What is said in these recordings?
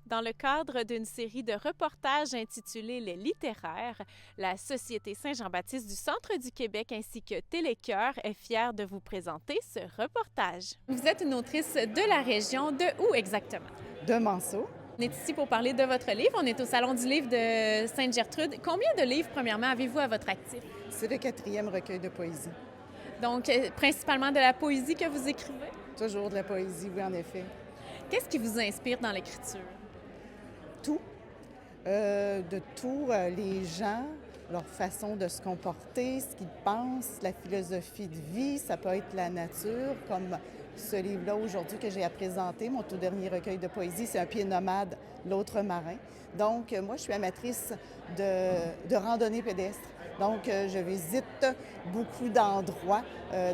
Dans le cadre d'une série de reportages intitulée Les littéraires, la Société Saint-Jean-Baptiste du Centre du Québec ainsi que Télécœur est fière de vous présenter ce reportage. Vous êtes une autrice de la région, de où exactement? De Manceau. On est ici pour parler de votre livre. On est au Salon du livre de Sainte-Gertrude. Combien de livres, premièrement, avez-vous à votre actif? C'est le 4e recueil de poésie. Donc, principalement de la poésie que vous écrivez. Toujours de la poésie, oui, en effet. Qu'est-ce qui vous inspire dans l'écriture? Tout, de tout, les gens, leur façon de se comporter, ce qu'ils pensent, la philosophie de vie, ça peut être la nature, comme ce livre-là aujourd'hui que j'ai à présenter, mon tout dernier recueil de poésie, c'est Un pied nomade, l'autre marin. Donc, moi, je suis amatrice de randonnée pédestre. Donc, je visite beaucoup d'endroits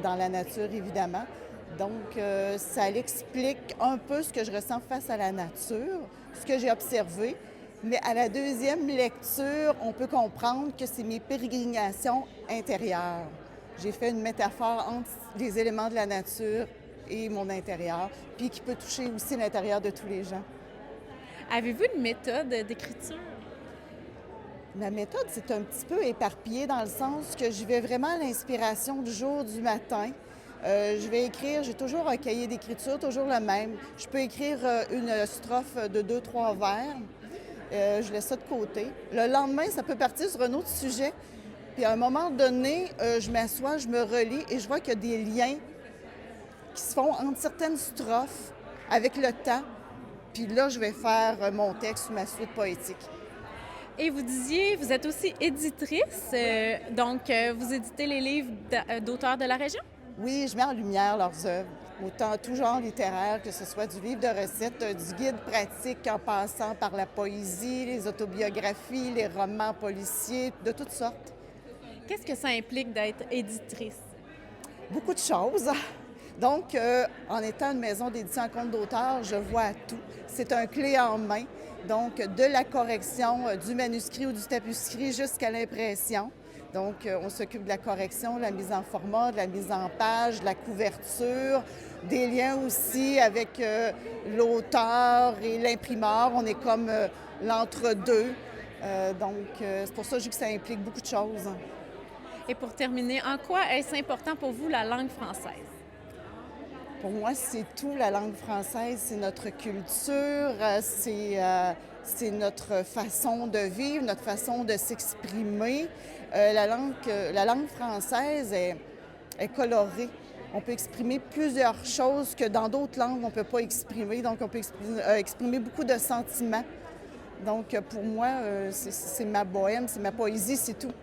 dans la nature, évidemment. Donc, ça l'explique un peu ce que je ressens face à la nature, ce que j'ai observé. Mais à la deuxième lecture, on peut comprendre que c'est mes pérégrinations intérieures. J'ai fait une métaphore entre les éléments de la nature et mon intérieur, puis qui peut toucher aussi l'intérieur de tous les gens. Avez-vous une méthode d'écriture? Ma méthode, c'est un petit peu éparpillé dans le sens que je vais vraiment à l'inspiration du jour, du matin. Je vais écrire, j'ai toujours un cahier d'écriture, toujours le même. Je peux écrire une strophe de 2-3 vers. Je laisse ça de côté. Le lendemain, ça peut partir sur un autre sujet. Puis à un moment donné, je m'assois, je me relis et je vois qu'il y a des liens qui se font entre certaines strophes avec le temps. Puis là, je vais faire mon texte ou ma suite poétique. Et vous disiez, vous êtes aussi éditrice, donc vous éditez les livres d'auteurs de la région? Oui, je mets en lumière leurs œuvres, autant tout genre littéraire, que ce soit du livre de recettes, du guide pratique en passant par la poésie, les autobiographies, les romans policiers, de toutes sortes. Qu'est-ce que ça implique d'être éditrice? Beaucoup de choses. Donc, en étant une maison d'édition à compte d'auteur, je vois à tout. C'est un clé en main. Donc, de la correction du manuscrit ou du tapuscrit jusqu'à l'impression. Donc, on s'occupe de la correction, de la mise en format, de la mise en page, de la couverture, des liens aussi avec l'auteur et l'imprimeur. On est comme l'entre-deux. C'est pour ça que je dis que ça implique beaucoup de choses. Et pour terminer, en quoi est-ce important pour vous la langue française? Pour moi, c'est tout, la langue française. C'est notre culture, c'est notre façon de vivre, notre façon de s'exprimer. La langue française est colorée. On peut exprimer plusieurs choses que dans d'autres langues, on ne peut pas exprimer. Donc, on peut exprimer beaucoup de sentiments. Donc, pour moi, c'est ma bohème, c'est ma poésie, c'est tout.